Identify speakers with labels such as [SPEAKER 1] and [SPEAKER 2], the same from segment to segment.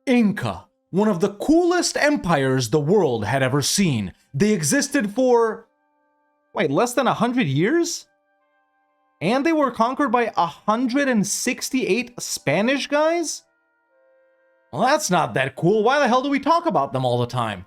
[SPEAKER 1] Inca. One of the coolest empires the world had ever seen. They existed for, less than 100 years? And they were conquered by 168 Spanish guys? Well, that's not that cool. Why the hell do we talk about them all the time?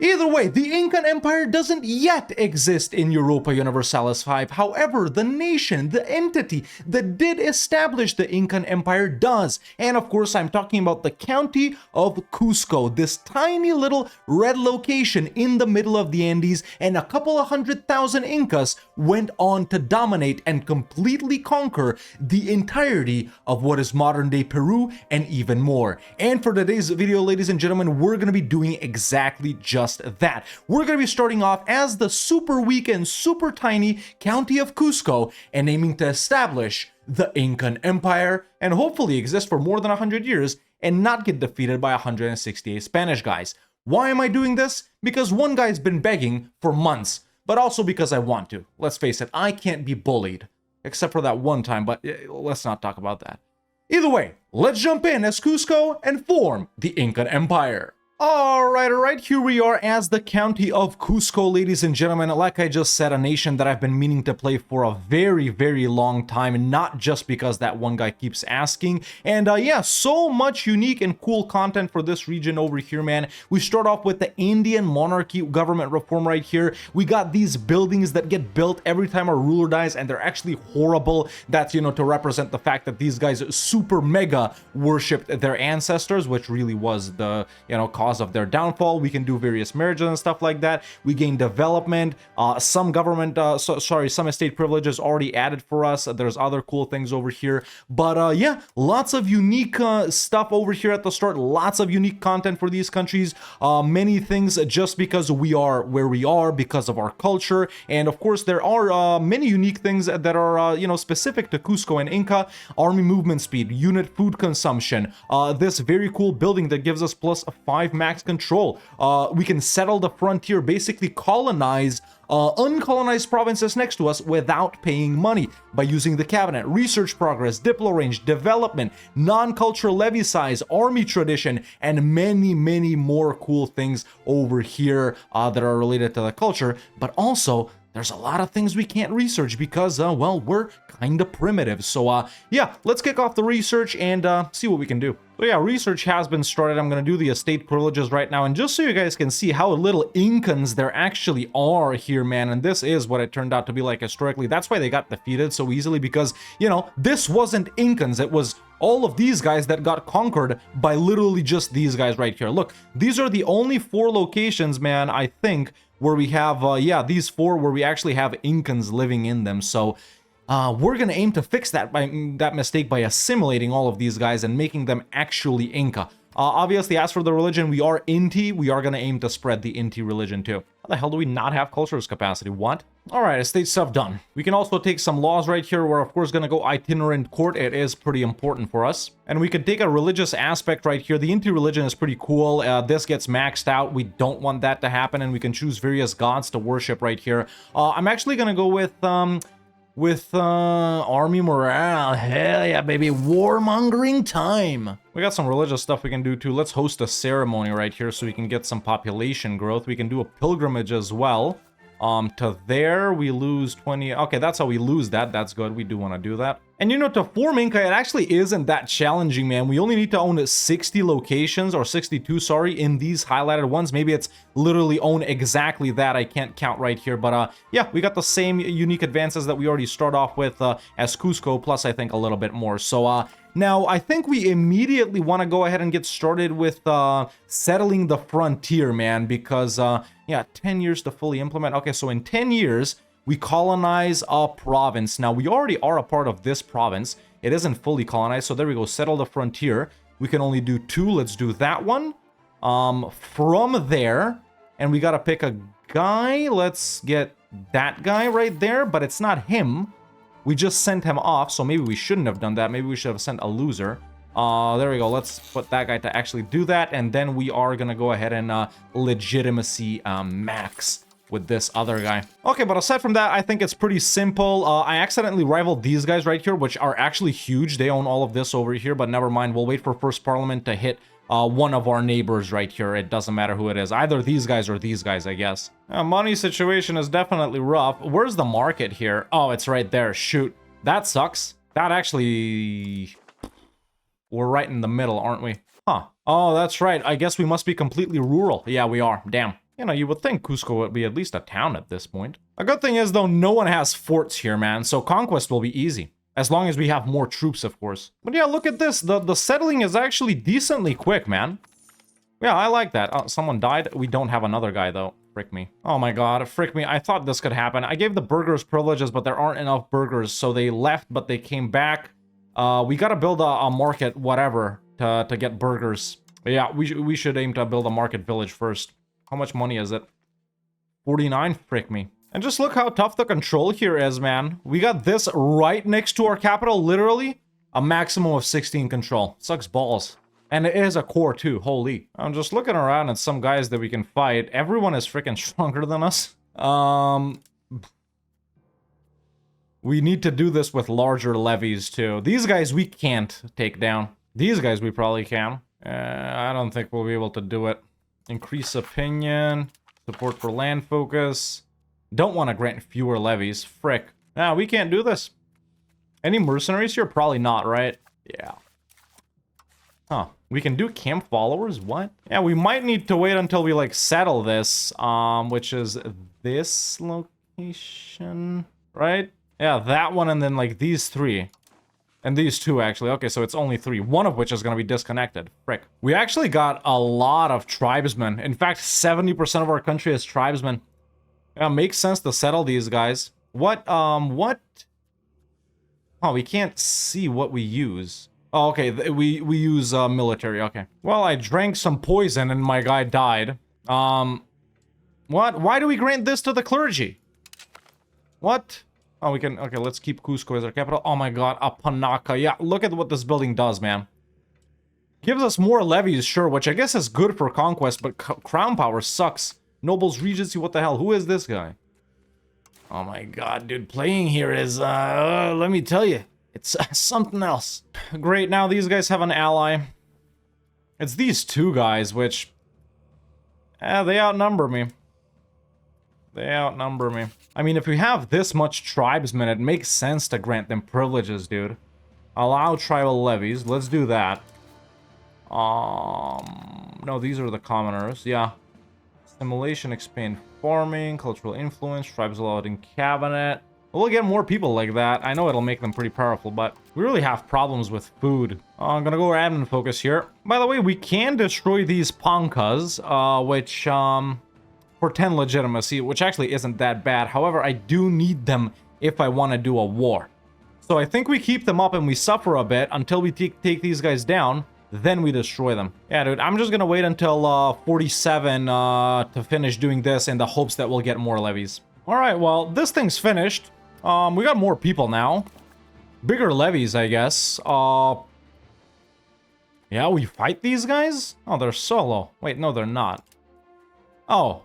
[SPEAKER 1] Either way, the Incan Empire doesn't yet exist in Europa Universalis 5. However, the nation, the entity that did establish the Incan Empire does. And of course, I'm talking about the county of Cusco, this tiny little red location in the middle of the Andes, and a couple of 100,000 Incas went on to dominate and completely conquer the entirety of what is modern-day Peru and even more. And for today's video, ladies and gentlemen, we're going to be doing exactly just that. We're going to be starting off as the super weak and super tiny county of Cusco and aiming to establish the Incan Empire and hopefully exist for more than 100 years and not get defeated by 168 Spanish guys. Why am I doing this? Because one guy's been begging for months, but also because I want to. Let's face it, I can't be bullied, except for that one time, but let's not talk about that. Either way, let's jump in as Cusco and form the Incan Empire. Alright, here we are as the county of Cusco, ladies and gentlemen. Like I just said, a nation that I've been meaning to play for a very, very long time, and not just because that one guy keeps asking. And yeah, so much unique and cool content for this region over here, man. We start off with the Indian monarchy government reform right here. We got these buildings that get built every time a ruler dies, and they're actually horrible. That's, to represent the fact that these guys super mega worshipped their ancestors, which really was the, cause of their downfall. We can do various marriages and stuff like that. We gain development, some government, some estate privileges already added for us. There's other cool things over here, but yeah, lots of unique stuff over here at the start. Lots of unique content for these countries. Many things just because we are where we are because of our culture, and of course there are many unique things that are specific to Cusco and Inca. Army movement speed, unit food consumption, this very cool building that gives us plus 5 max control. We can settle the frontier, basically colonize uncolonized provinces next to us without paying money by using the cabinet. Research progress, diplo range, development, non-cultural levy size, army tradition, and many, many more cool things over here that are related to the culture. But also, there's a lot of things we can't research because, well, we're kind of primitive. So, yeah, let's kick off the research and see what we can do. So yeah, research has been started. I'm going to do the estate privileges right now. And just so you guys can see how little Incans there actually are here, man. And this is what it turned out to be like historically. That's why they got defeated so easily because, this wasn't Incans. It was all of these guys that got conquered by literally just these guys right here. Look, these are the only 4 locations, man, I think, where we have, these 4 where we actually have Incans living in them. So we're going to aim to fix that mistake by assimilating all of these guys and making them actually Inca. Obviously, as for the religion, we are Inti. We are going to aim to spread the Inti religion too. How the hell do we not have cultures capacity? What? All right, estate stuff done. We can also take some laws right here. We're, of course, going to go itinerant court. It is pretty important for us. And we could take a religious aspect right here. The Inti religion is pretty cool. This gets maxed out. We don't want that to happen. And we can choose various gods to worship right here. I'm actually going to go with army morale. Hell yeah, baby. Warmongering time. We got some religious stuff we can do too. Let's host a ceremony right here so we can get some population growth. We can do a pilgrimage as well. To there, we lose 20. Okay, that's how we lose that. That's good. We do want to do that. And to form Inca, it actually isn't that challenging, man. We only need to own 60 locations, or 62, sorry, in these highlighted ones. Maybe it's literally own exactly that. I can't count right here. But yeah, we got the same unique advances that we already start off with as Cusco, plus I think a little bit more. So now, I think we immediately want to go ahead and get started with settling the frontier, man, because, yeah, 10 years to fully implement. Okay, so in 10 years, we colonize a province. Now, we already are a part of this province. It isn't fully colonized, so there we go, settle the frontier. We can only do 2. Let's do that one. From there, and we got to pick a guy. Let's get that guy right there, but it's not him. We just sent him off, so maybe we shouldn't have done that. Maybe we should have sent a loser. There we go. Let's put that guy to actually do that, and then we are going to go ahead and legitimacy max with this other guy. Okay, but aside from that, I think it's pretty simple. I accidentally rivaled these guys right here, which are actually huge. They own all of this over here, but never mind. We'll wait for first parliament to hit one of our neighbors right here. It doesn't matter who it is. Either these guys or these guys, I guess. Money situation is definitely rough. Where's the market here? Oh, it's right there. Shoot. That sucks. That actually... We're right in the middle, aren't we? Huh. Oh, that's right. I guess we must be completely rural. Yeah, we are. Damn. You know, you would think Cusco would be at least a town at this point. A good thing is, though, no one has forts here, man. So conquest will be easy. As long as we have more troops, of course. But yeah, look at this. The settling is actually decently quick, man. Yeah, I like that. Oh, someone died. We don't have another guy, though. Frick me. Oh my god, frick me. I thought this could happen. I gave the burghers privileges, but there aren't enough burghers. So they left, but they came back. We gotta build a market, whatever, to get burghers. But yeah, we should aim to build a market village first. How much money is it? 49? Frick me. And just look how tough the control here is, man. We got this right next to our capital, literally. A maximum of 16 control. Sucks balls. And it is a core, too. Holy. I'm just looking around at some guys that we can fight. Everyone is freaking stronger than us. We need to do this with larger levies, too. These guys we can't take down. These guys we probably can. I don't think we'll be able to do it. Increase opinion. Support for land focus. Don't want to grant fewer levies. Frick. Nah, we can't do this. Any mercenaries here? Probably not, right? Yeah. Huh. We can do camp followers? What? Yeah, we might need to wait until we, like, settle this. Which is this location, right? Yeah, that one and then, like, these three. And these two, actually. Okay, so it's only three. One of which is going to be disconnected. Frick. We actually got a lot of tribesmen. In fact, 70% of our country is tribesmen. Yeah, makes sense to settle these guys. What? Oh, we can't see what we use. Oh, okay, we use, military, okay. Well, I drank some poison and my guy died. What? Why do we grant this to the clergy? What? Oh, we can, okay, let's keep Cusco as our capital. Oh my god, Apanaka. Yeah, look at what this building does, man. Gives us more levies, sure, which I guess is good for conquest, but crown power sucks. Nobles, Regency, what the hell? Who is this guy? Oh my god, dude, playing here is, let me tell you, it's something else. Great, now these guys have an ally. It's these two guys, which, they outnumber me. They outnumber me. I mean, if we have this much tribesmen, it makes sense to grant them privileges, dude. Allow tribal levies, let's do that. No, these are the commoners, yeah. Assimilation, expand farming, cultural influence, tribes allowed in cabinet. We'll get more people like that. I know it'll make them pretty powerful, but we really have problems with food. I'm gonna go admin focus here. By the way, we can destroy these pankas, which, for 10 legitimacy, which actually isn't that bad. However, I do need them if I want to do a war. So I think we keep them up and we suffer a bit until we take these guys down. Then we destroy them. Yeah, dude, I'm just gonna wait until 47 to finish doing this in the hopes that we'll get more levies. Alright, well, this thing's finished. We got more people now. Bigger levies, I guess. Yeah, we fight these guys? Oh, they're solo. Wait, no, they're not. Oh.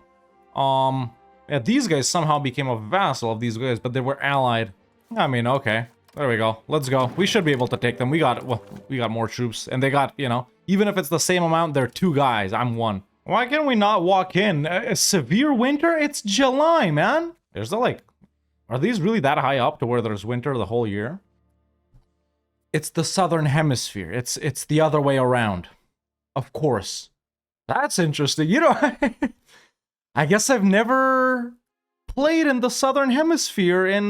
[SPEAKER 1] Yeah, these guys somehow became a vassal of these guys, but they were allied. I mean, okay. There we go. Let's go. We should be able to take them. We got more troops. And they got, you know, even if it's the same amount, they're two guys. I'm one. Why can we not walk in? A severe winter? It's July, man. There's the, like... Are these really that high up to where there's winter the whole year? It's the southern hemisphere. It's the other way around. Of course. That's interesting. You know, I guess I've never played in the southern hemisphere in,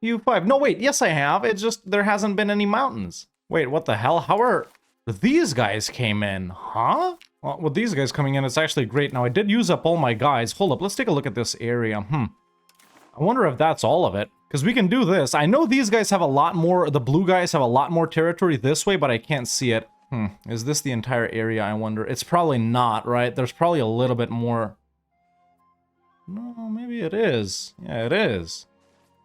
[SPEAKER 1] EU5. No, wait, yes I have. It's just there hasn't been any mountains. Wait, what the hell? How are these guys came in? Huh? Well, with these guys coming in, it's actually great. Now, I did use up all my guys. Hold up, let's take a look at this area. I wonder if that's all of it. Because we can do this. I know these guys have a lot more, the blue guys have a lot more territory this way, but I can't see it. Is this the entire area, I wonder? It's probably not, right? There's probably a little bit more. No, maybe it is. Yeah, it is.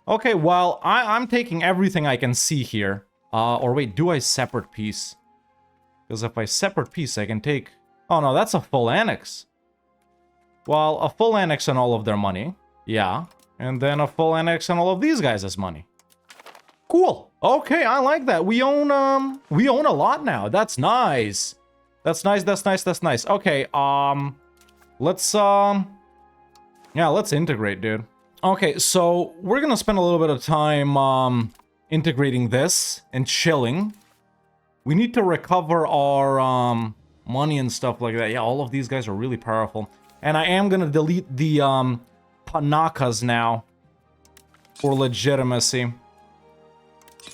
[SPEAKER 1] Okay, well, I'm taking everything I can see here. Or wait, do I separate piece? Because if I separate piece, I can take... Oh no, that's a full annex. Well, a full annex on all of their money. Yeah. And then a full annex on all of these guys' money. Cool. Okay, I like that. We own a lot now. That's nice. That's nice, that's nice, that's nice. Okay, let's yeah, let's integrate, dude. Okay, so we're gonna spend a little bit of time integrating this and chilling. We need to recover our money and stuff like that. Yeah, all of these guys are really powerful. And I am gonna delete the Panakas now for legitimacy.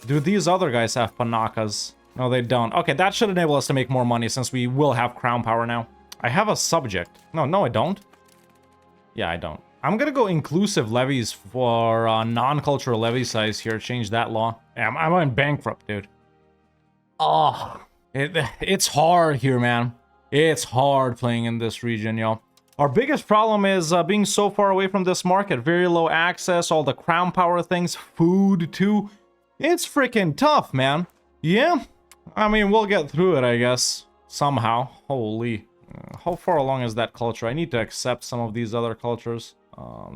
[SPEAKER 1] Do these other guys have Panakas? No, they don't. Okay, that should enable us to make more money since we will have crown power now. I have a subject. No, I don't. Yeah, I don't. I'm gonna go inclusive levies for non-cultural levy size here. Change that law. Yeah, I'm on bankrupt, dude. Oh, it's hard here, man. It's hard playing in this region, yo. Our biggest problem is being so far away from this market. Very low access, all the crown power things, food too. It's freaking tough, man. Yeah, I mean, we'll get through it, I guess. Somehow. Holy. How far along is that culture? I need to accept some of these other cultures.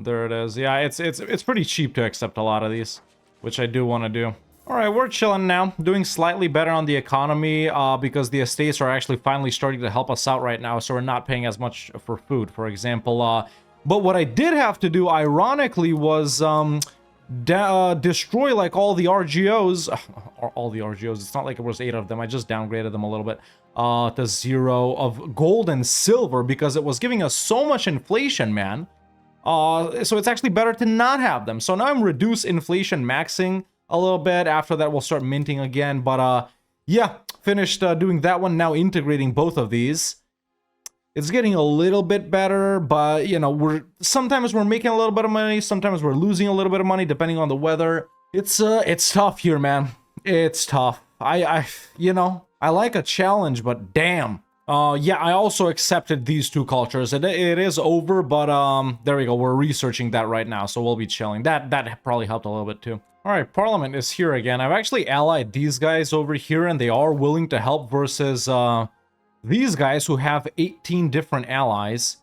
[SPEAKER 1] There it is. Yeah, it's pretty cheap to accept a lot of these, which I do want to do. Alright, we're chilling now. Doing slightly better on the economy because the estates are actually finally starting to help us out right now, so we're not paying as much for food, for example. But what I did have to do, ironically, was destroy like all the RGOs. All the RGOs. It's not like it was 8 of them. I just downgraded them a little bit to 0 of gold and silver because it was giving us so much inflation, man. So it's actually better to not have them. So now I'm reduce inflation maxing a little bit. After that, we'll start minting again. But yeah, finished doing that one. Now integrating both of these. It's getting a little bit better, but you know, sometimes we're making a little bit of money, sometimes we're losing a little bit of money depending on the weather. It's tough here, man. It's tough. You know, I like a challenge, but damn. Yeah, I also accepted these two cultures. It is over, but there we go. We're researching that right now, so we'll be chilling. That probably helped a little bit too. All right, Parliament is here again. I've actually allied these guys over here, and they are willing to help versus these guys who have 18 different allies.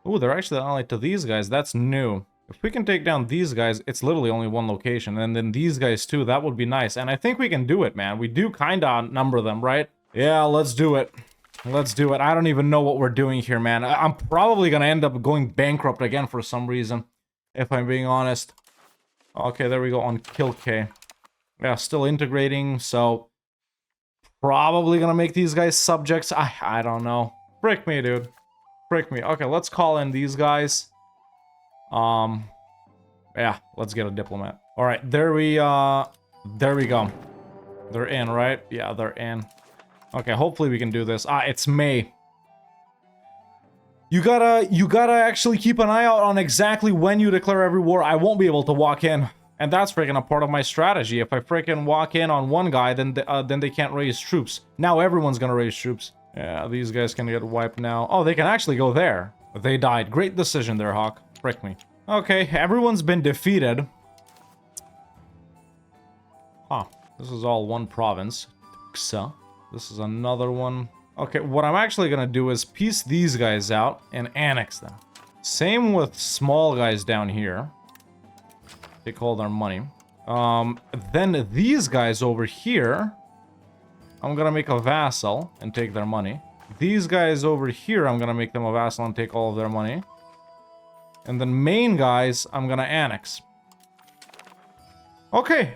[SPEAKER 1] Oh, they're actually allied to these guys. That's new. If we can take down these guys, it's literally only one location. And then these guys too, that would be nice. And I think we can do it, man. We do kind of outnumber them, right? Yeah, let's do it. Let's do it. I don't even know what we're doing here, man. I'm probably going to end up going bankrupt again for some reason, if I'm being honest. Okay, there we go on Kill K. Yeah, still integrating, so probably gonna make these guys subjects. I don't know. Frick me, dude. Frick me. Okay, let's call in these guys. Yeah, let's get a diplomat. All right, there we go. They're in, right? Yeah, they're in. Okay, hopefully we can do this. It's May. You gotta actually keep an eye out on exactly when you declare every war. I won't be able to walk in. And that's freaking a part of my strategy. If I freaking walk in on one guy, then they can't raise troops. Now everyone's gonna raise troops. Yeah, these guys can get wiped now. Oh, they can actually go there. They died. Great decision there, Hawk. Frick me. Okay, everyone's been defeated. Huh. This is all one province. Tuxa. This is another one. Okay, what I'm actually gonna do is piece these guys out and annex them. Same with small guys down here. Take all their money. Then these guys over here, I'm gonna make a vassal and take their money. These guys over here, I'm gonna make them a vassal and take all of their money. And then main guys, I'm gonna annex. Okay.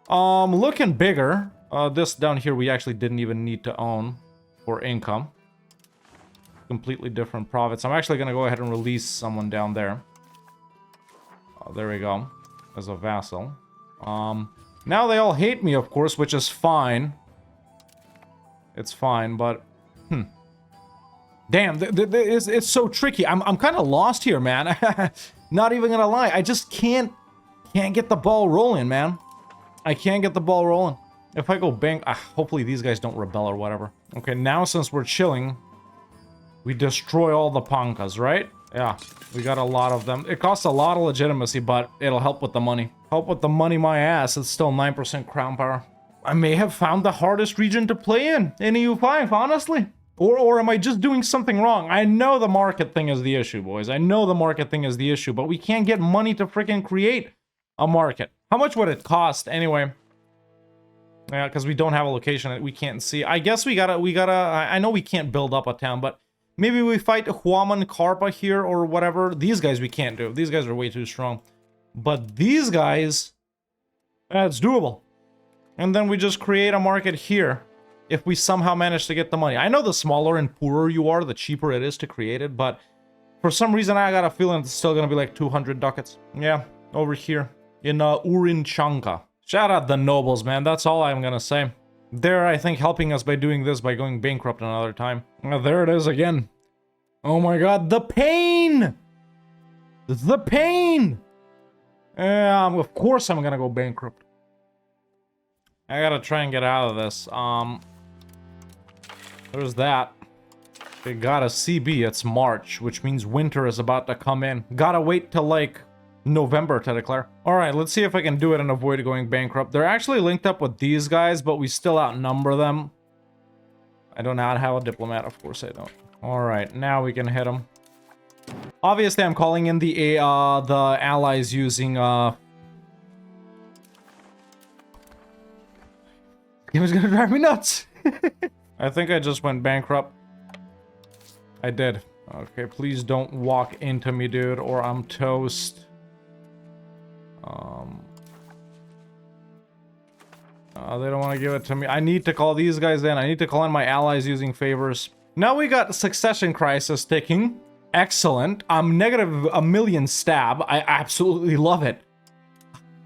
[SPEAKER 1] Looking bigger. This down here, we actually didn't even need to own for income. Completely different province. I'm actually gonna go ahead and release someone down there. There we go. As a vassal. Now they all hate me, of course, which is fine. It's fine, but damn, it's so tricky. I'm kind of lost here, man. Not even gonna lie, I just can't get the ball rolling, man. I can't get the ball rolling. If I go bang, hopefully these guys don't rebel or whatever. Okay, now since we're chilling, we destroy all the Pankas, right? Yeah, we got a lot of them. It costs a lot of legitimacy, but it'll help with the money. Help with the money, my ass. It's still 9% crown power. I may have found the hardest region to play in EU5, honestly. Or am I just doing something wrong? I know the market thing is the issue, boys. I know the market thing is the issue, but we can't get money to freaking create a market. How much would it cost anyway? Yeah, because we don't have a location that we can't see. I guess we gotta, I know we can't build up a town, but maybe we fight Huaman Karpa here or whatever. These guys we can't do. These guys are way too strong. But these guys, it's doable. And then we just create a market here. If we somehow manage to get the money. I know the smaller and poorer you are, the cheaper it is to create it, but for some reason I got a feeling it's still gonna be like 200 ducats. Yeah, over here in Urinchanka. Shout out the nobles, man. That's all I'm gonna say. They're, I think, helping us by doing this, by going bankrupt another time. There it is again. Oh my god, the pain! The pain! Of course I'm gonna go bankrupt. I gotta try and get out of this. There's that. They got a CB, it's March, which means winter is about to come in. Gotta wait till like November to declare. Alright, let's see if I can do it and avoid going bankrupt. They're actually linked up with these guys, but we still outnumber them. I do not have a diplomat, of course I don't. Alright, now we can hit them. Obviously, I'm calling in the allies using It was gonna drive me nuts. I think I just went bankrupt. I did. Okay, please don't walk into me, dude, or I'm toast. They don't want to give it to me. I need to call these guys in. I need to call in my allies using favors. Now we got succession crisis ticking. Excellent. I'm negative a million stab. I absolutely love it.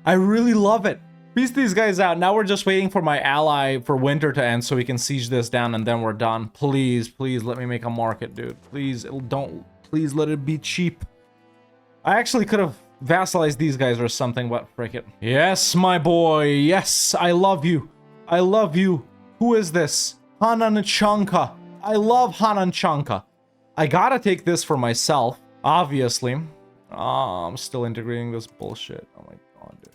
[SPEAKER 1] I really love it. Piece these guys out. Now we're just waiting for my ally for winter to end so we can siege this down and then we're done. Please, please let me make a market, dude. Please don't. Please let it be cheap. I actually could have vassalized these guys or something, but frick it. Yes, my boy. Yes, I love you. I love you. Who is this? Hananchanka. I love Hananchanka. I gotta take this for myself, obviously. I'm still integrating this bullshit. Oh my god, dude.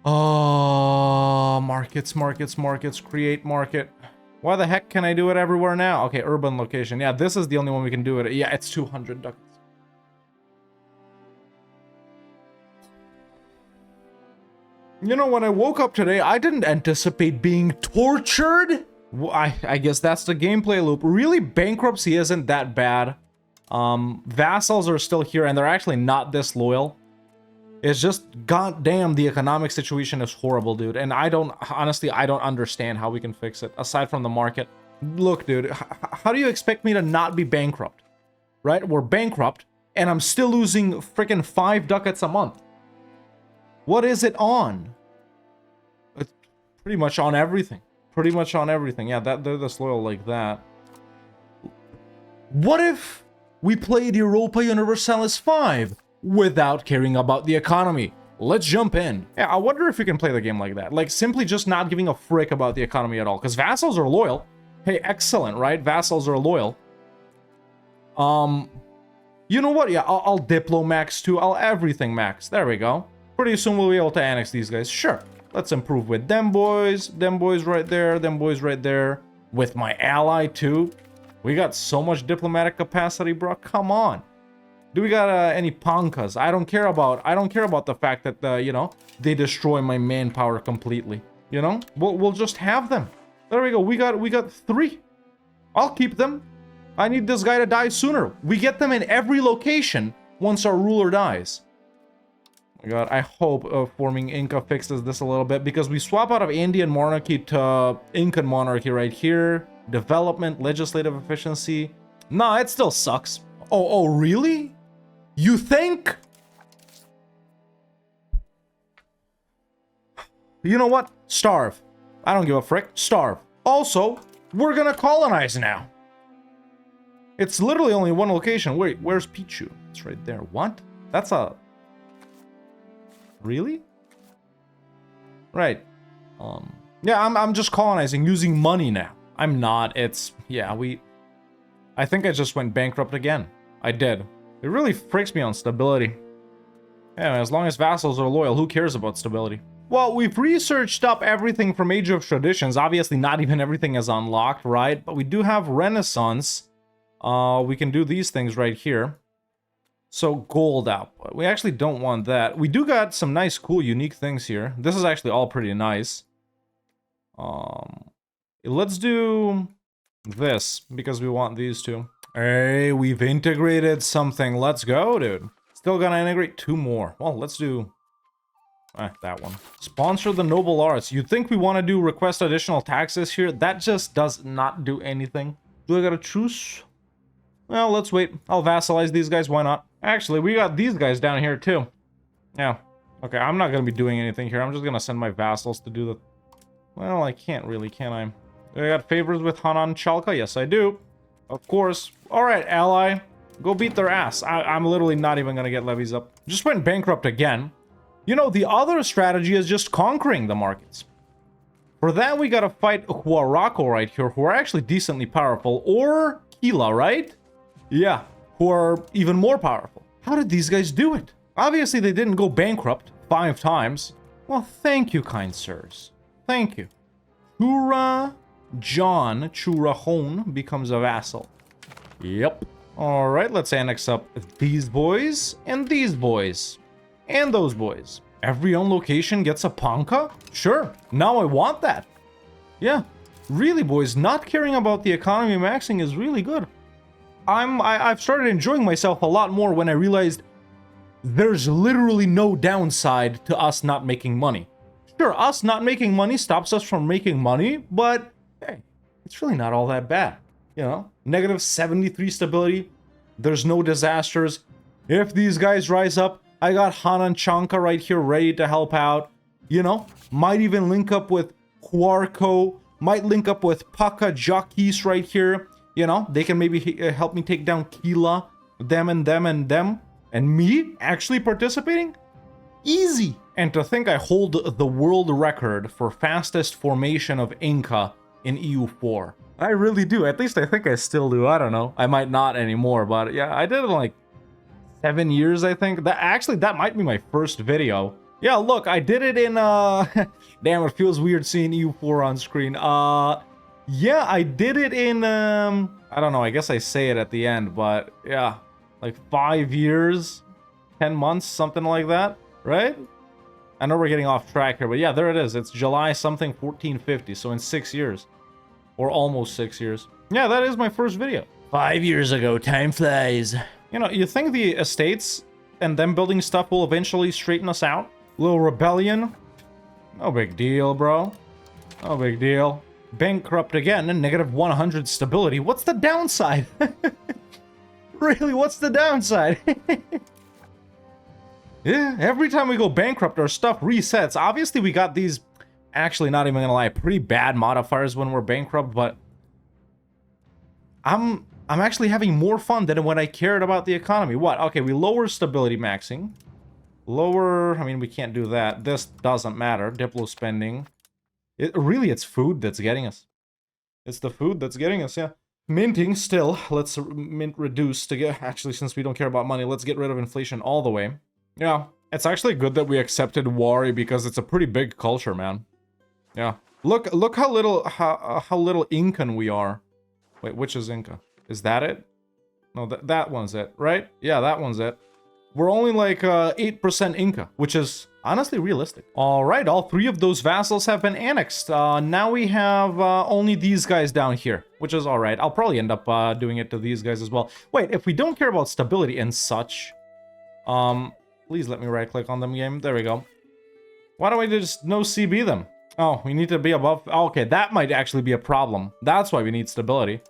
[SPEAKER 1] Oh, markets, markets, markets, create market. Why the heck can I do it everywhere now? Okay, urban location. Yeah, this is the only one we can do it. Yeah, it's 200 ducats. You know, when I woke up today, I didn't anticipate being tortured. I guess that's the gameplay loop. Really, bankruptcy isn't that bad. Vassals are still here, and they're actually not this loyal. It's just, goddamn, the economic situation is horrible, dude. And honestly, I don't understand how we can fix it, aside from the market. Look, dude, how do you expect me to not be bankrupt? Right? We're bankrupt, and I'm still losing freaking 5 ducats a month. What is it on? It's pretty much on everything. Pretty much on everything. Yeah, they're this loyal like that. What if we played Europa Universalis 5 without caring about the economy? Let's jump in. Yeah, I wonder if you can play the game like that. Like, simply just not giving a frick about the economy at all. Because vassals are loyal. Hey, excellent, right? Vassals are loyal. You know what? Yeah, I'll Diplo max too. I'll everything max. There we go. Pretty soon we'll be able to annex these guys. Sure. Let's improve with them boys right there, them boys right there. With my ally too. We got so much diplomatic capacity, bro. Come on. Do we got any pankas? I don't care about the fact that you know, they destroy my manpower completely. You know? We'll just have them. There we go. We got 3. I'll keep them. I need this guy to die sooner. We get them in every location once our ruler dies. Oh my god, I hope forming Inca fixes this a little bit, because we swap out of Andean monarchy to Incan monarchy right here. Development, legislative efficiency. Nah, it still sucks. Oh, really? You think? You know what? Starve. I don't give a frick. Starve. Also, we're gonna colonize now. It's literally only one location. Wait, where's Pichu? It's right there. What? That's a... Really? Right. Yeah, I'm just colonizing using money now. I'm not. It's... Yeah, I think I just went bankrupt again. I did. It really freaks me on stability. Yeah, as long as vassals are loyal, who cares about stability? Well, we've researched up everything from Age of Traditions. Obviously, not even everything is unlocked, right? But we do have Renaissance. We can do these things right here. So, gold output. We actually don't want that. We do got some nice, cool, unique things here. This is actually all pretty nice. Let's do this, because we want these two. Hey, we've integrated something. Let's go, dude. Still gonna integrate 2 more. Well, let's do... that one. Sponsor the noble arts. You'd think we want to do request additional taxes here. That just does not do anything. Do I got a truce? Well, let's wait. I'll vassalize these guys. Why not? Actually, we got these guys down here too. Yeah. Okay, I'm not going to be doing anything here. I'm just going to send my vassals to do the... Well, I can't really, can I? I got favors with Hanan Chalka? Yes, I do. Of course. Alright, ally. Go beat their ass. I'm literally not even going to get levies up. Just went bankrupt again. You know, the other strategy is just conquering the markets. For that, we gotta fight Huaraco right here, who are actually decently powerful. Or Kila, right? Yeah, who are even more powerful. How did these guys do it? Obviously, they didn't go bankrupt 5 times. Well, thank you, kind sirs. Thank you. Chura John Churahone becomes a vassal. Yep. Alright, let's annex up these boys and these boys. And those boys. Every own location gets a Panka? Sure, now I want that. Yeah, really boys, not caring about the economy maxing is really good. I've started enjoying myself a lot more when I realized there's literally no downside to us not making money. Sure, us not making money stops us from making money, but hey, it's really not all that bad. You know, negative 73 stability, there's no disasters. If these guys rise up, I got Hanan Chanka right here ready to help out. You know, might even link up with Huarco. Might link up with Paka Jockeys right here. You know, they can maybe help me take down Kila. Them and them and them. And me actually participating? Easy. And to think I hold the world record for fastest formation of Inca in EU4. I really do. At least I think I still do. I don't know. I might not anymore. But yeah, I did it in like 7 years, I think. That might be my first video. Yeah, look, I did it in, damn, it feels weird seeing EU4 on screen. Yeah, I did it in, I don't know, I guess I say it at the end, but yeah, like 5 years, 10 months, something like that, right? I know we're getting off track here, but yeah, there it is. It's July something 1450, so in 6 years. Or almost 6 years. Yeah, that is my first video. 5 years ago, time flies. You know, you think the estates and them building stuff will eventually straighten us out? Little rebellion? No big deal, bro. No big deal. Bankrupt again and negative 100 stability. What's the downside? Really, what's the downside? Yeah, every time we go bankrupt, our stuff resets. Obviously, we got these, actually, not even gonna lie, pretty bad modifiers when we're bankrupt, but I'm actually having more fun than when I cared about the economy. What? Okay, we lower stability maxing. Lower, I mean, we can't do that. This doesn't matter. Diplo spending. It's food that's getting us. It's the food that's getting us, yeah. Minting still. Let's mint reduce to get, actually, since we don't care about money, let's get rid of inflation all the way. Yeah, it's actually good that we accepted Wari because it's a pretty big culture, man. Yeah. Look how little Incan we are. Wait, which is Inca? Is that it? No, that one's it, right? Yeah, that one's it. We're only like 8% Inca, which is honestly realistic. All right, all 3 of those vassals have been annexed. Now we have only these guys down here, which is all right. I'll probably end up doing it to these guys as well. Wait, if we don't care about stability and such, please let me right-click on them, game. There we go. Why don't we just no CB them? Oh, we need to be above. Okay, that might actually be a problem. That's why we need stability.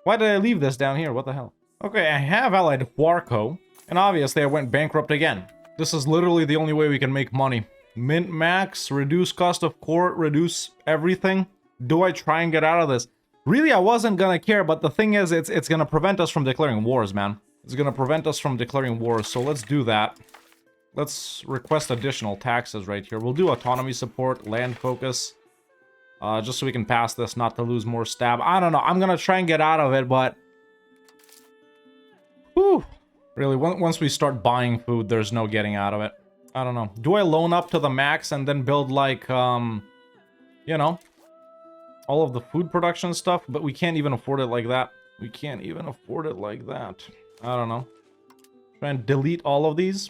[SPEAKER 1] Why did I leave this down here? What the hell? Okay, I have allied Huarco, and obviously I went bankrupt again. This is literally the only way we can make money. Mint max, reduce cost of court, reduce everything. Do I try and get out of this? Really, I wasn't gonna care, but the thing is, it's gonna prevent us from declaring wars, man. It's gonna prevent us from declaring wars, so let's do that. Let's request additional taxes right here. We'll do autonomy support, land focus. Just so we can pass this, not to lose more stab. I don't know. I'm gonna try and get out of it, but... Whew. Really, once we start buying food, there's no getting out of it. I don't know. Do I loan up to the max and then build like, you know, all of the food production stuff? But we can't even afford it like that. We can't even afford it like that. I don't know. Try and delete all of these.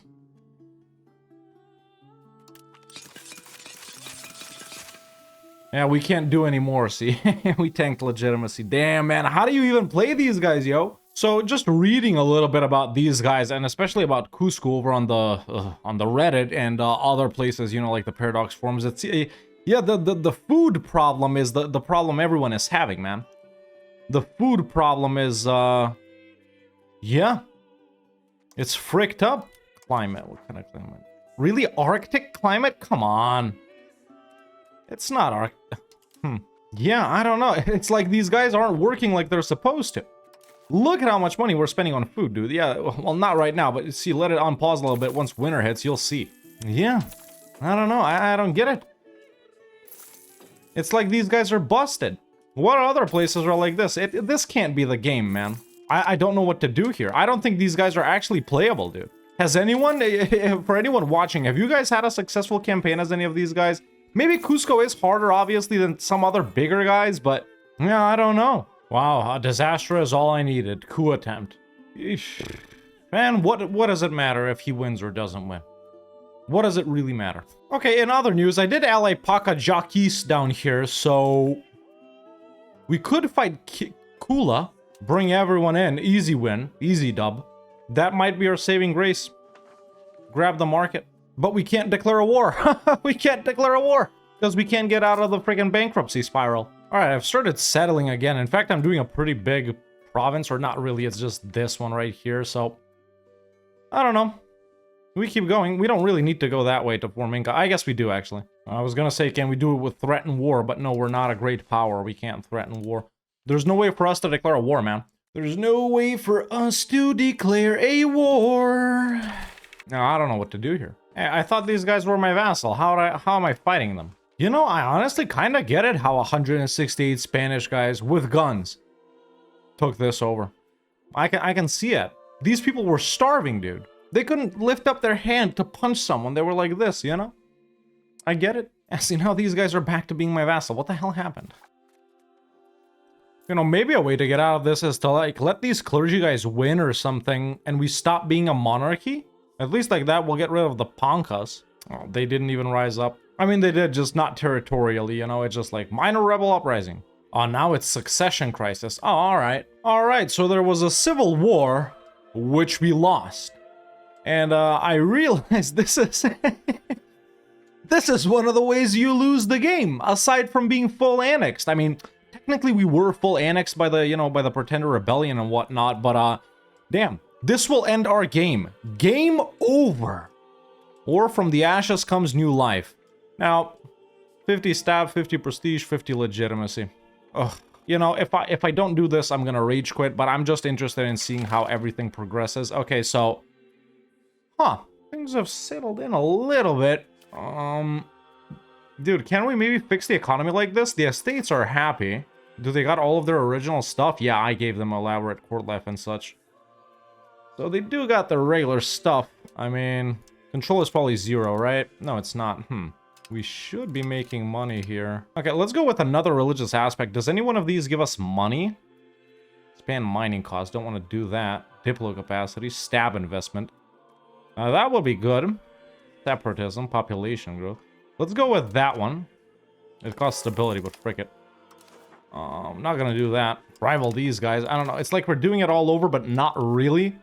[SPEAKER 1] Yeah, we can't do any more, see? We tanked legitimacy. Damn, man. How do you even play these guys, yo? So, just reading a little bit about these guys, and especially about Cusco over on the Reddit and other places, you know, like the Paradox forums. It's yeah, the food problem is the problem everyone is having, man. The food problem is yeah, it's fricked up. Climate, what kind of climate? Really, Arctic climate? Come on. It's not Arctic. Yeah, I don't know. It's like these guys aren't working like they're supposed to. Look at how much money we're spending on food, dude. Yeah, well, not right now, but see, let it unpause a little bit. Once winter hits, you'll see. Yeah, I don't know. I don't get it. It's like these guys are busted. What other places are like this? This can't be the game, man. I don't know what to do here. I don't think these guys are actually playable, dude. Has anyone, for anyone watching, have you guys had a successful campaign as any of these guys? Maybe Cusco is harder, obviously, than some other bigger guys, but yeah, I don't know. Wow, a disaster is all I needed. Coup attempt. Eesh. Man, what does it matter if he wins or doesn't win? What does it really matter? Okay, in other news, I did ally Paka Jakis down here, so we could fight Kula, bring everyone in, easy win, easy dub. That might be our saving grace. Grab the market. But we can't declare a war. We can't declare a war because we can't get out of the freaking bankruptcy spiral. All right, I've started settling again. In fact, I'm doing a pretty big province, or not really. It's just this one right here. So I don't know. We keep going. We don't really need to go that way to form Inca. I guess we do, actually. I was going to say, can we do it with threaten war? But no, we're not a great power. We can't threaten war. There's no way for us to declare a war, man. There's no way for us to declare a war. No, I don't know what to do here. I thought these guys were my vassal. How am I fighting them? You know, I honestly kind of get it how 168 Spanish guys with guns took this over. I can see it. These people were starving, dude. They couldn't lift up their hand to punch someone. They were like this, you know? I get it. And see, now these guys are back to being my vassal. What the hell happened? You know, maybe a way to get out of this is to, like, let these clergy guys win or something, and we stop being a monarchy. At least like that, we'll get rid of the Pancas. Oh, they didn't even rise up. I mean, they did, just not territorially, you know? It's just like minor rebel uprising. Oh, now it's succession crisis. Oh, all right. All right, so there was a civil war, which we lost. And I realized this is... this is one of the ways you lose the game, aside from being full annexed. I mean, technically we were full annexed by the, you know, by the Pretender Rebellion and whatnot, but damn. This will end our game. Game over. Or from the ashes comes new life. Now, 50 stab, 50 prestige, 50 legitimacy. Ugh. You know, if I don't do this, I'm gonna rage quit, but I'm just interested in seeing how everything progresses. Okay, so... Huh. Things have settled in a little bit. Dude, can we maybe fix the economy like this? The estates are happy. Do they got all of their original stuff? Yeah, I gave them elaborate court life and such. So they do got the regular stuff. I mean, control is probably 0, right? No, it's not. We should be making money here. Okay, let's go with another religious aspect. Does any one of these give us money? Expand mining costs. Don't want to do that. Diplo capacity. Stab investment. That would be good. Separatism. Population growth. Let's go with that one. It costs stability, but frick it. I'm not going to do that. Rival these guys. I don't know. It's like we're doing it all over, but not really.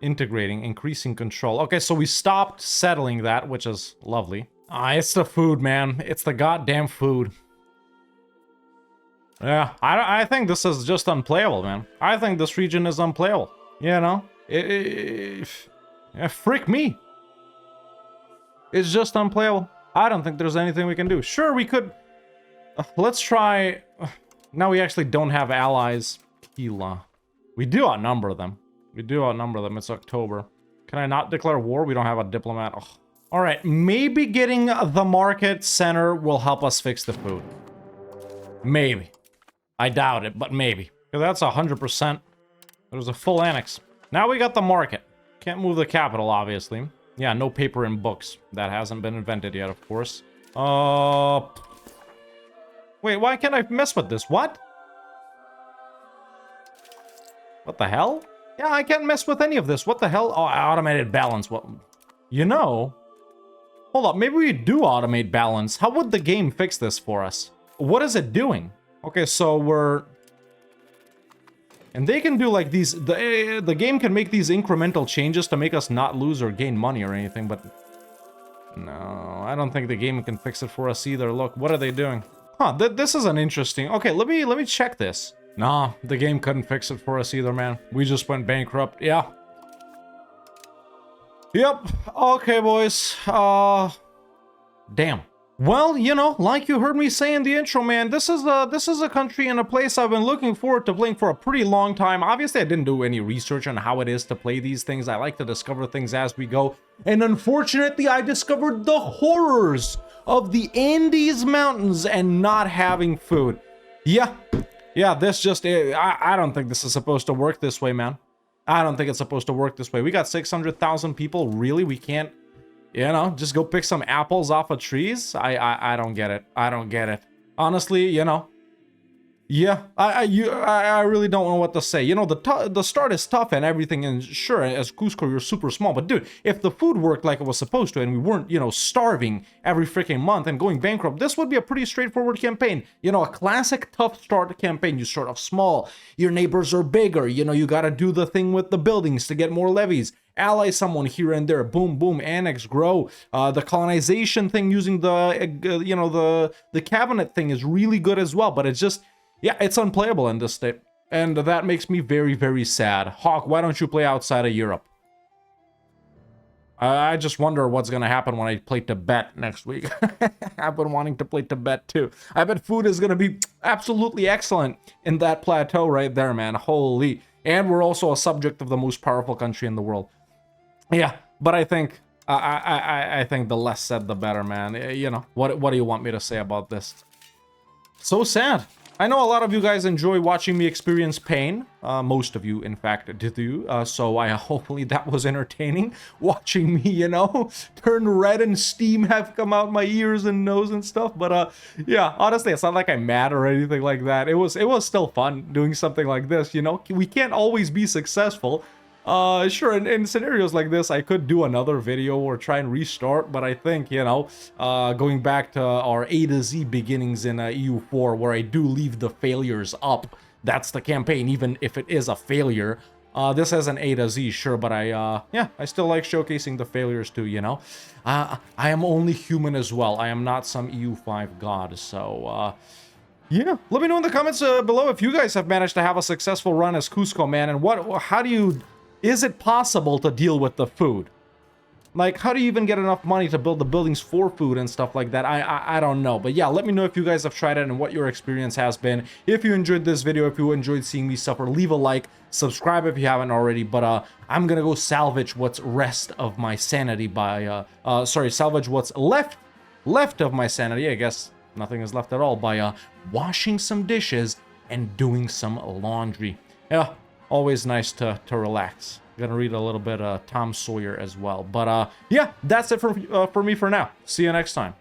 [SPEAKER 1] Integrating, increasing control. Okay, so we stopped settling that, which is lovely. It's the food, man. It's the goddamn food. Yeah, I think this is just unplayable, man. I think this region is unplayable. You know? Frick me. It's just unplayable. I don't think there's anything we can do. Sure, we could... let's try... now we actually don't have allies. Hila. We do outnumber them. We do outnumber them. It's October. Can I not declare war? We don't have a diplomat. Ugh. All right, maybe getting the market center will help us fix the food. Maybe. I doubt it, but maybe. That's 100%. There's a full annex. Now we got the market. Can't move the capital, obviously. Yeah, no paper and books. That hasn't been invented yet, of course. Wait, why can't I mess with this? What? What the hell? Yeah, I can't mess with any of this. What the hell? Oh, automated balance. What? You know... Hold up, maybe we do automate balance. How would the game fix this for us? What is it doing? Okay, so we're... And they can do like these... The game can make these incremental changes to make us not lose or gain money or anything, but... No, I don't think the game can fix it for us either. Look, what are they doing? Huh, this is an interesting... Okay, let me check this. Nah, the game couldn't fix it for us either, man. We just went bankrupt. Yeah. Yep. Okay, boys. Damn. Well, you know, like you heard me say in the intro, man, this is a country and a place I've been looking forward to playing for a pretty long time. Obviously, I didn't do any research on how it is to play these things. I like to discover things as we go. And unfortunately, I discovered the horrors of the Andes Mountains and not having food. Yeah. Yeah, this just... I don't think this is supposed to work this way, man. I don't think it's supposed to work this way. We got 600,000 people. Really? We can't, you know, just go pick some apples off of trees? I don't get it. I don't get it. Honestly, you know. Yeah, I really don't know what to say. You know, the start is tough and everything, and sure, as Cusco, you're super small. But dude, if the food worked like it was supposed to, and we weren't, you know, starving every freaking month and going bankrupt, this would be a pretty straightforward campaign. You know, a classic tough start campaign. You start off small. Your neighbors are bigger. You know, you got to do the thing with the buildings to get more levies. Ally someone here and there. Boom, boom. Annex, grow. The colonization thing using the, you know, the cabinet thing is really good as well. But it's just... Yeah, it's unplayable in this state, and that makes me very, very sad. Hawk, why don't you play outside of Europe? I just wonder what's gonna happen when I play Tibet next week. I've been wanting to play Tibet too. I bet food is gonna be absolutely excellent in that plateau right there, man. Holy. And we're also a subject of the most powerful country in the world. Yeah, but I think... I think the less said, the better, man. You know, what do you want me to say about this? So sad. I know a lot of you guys enjoy watching me experience pain. Most of you, in fact, do. So hopefully that was entertaining. Watching me, you know, turn red and steam have come out my ears and nose and stuff. But yeah, honestly, it's not like I'm mad or anything like that. It was still fun doing something like this, you know. We can't always be successful. Sure, in scenarios like this, I could do another video or try and restart, but I think, you know, going back to our A to Z beginnings in EU4, where I do leave the failures up, that's the campaign, even if it is a failure. This is an A to Z, sure, but yeah, I still like showcasing the failures too, you know. I am only human as well. I am not some EU5 god, so, yeah, let me know in the comments below if you guys have managed to have a successful run as Cusco, man, and how do you... Is it possible to deal with the food? Like, how do you even get enough money to build the buildings for food and stuff like that? I don't know. But yeah, let me know if you guys have tried it and what your experience has been. If you enjoyed this video, if you enjoyed seeing me suffer, leave a like, subscribe if you haven't already. But I'm gonna go salvage what's rest of my sanity by, salvage what's left of my sanity. I guess nothing is left at all by washing some dishes and doing some laundry. Yeah. Always nice to relax. Gonna read a little bit of Tom Sawyer as well. But yeah, that's it for me for now. See you next time.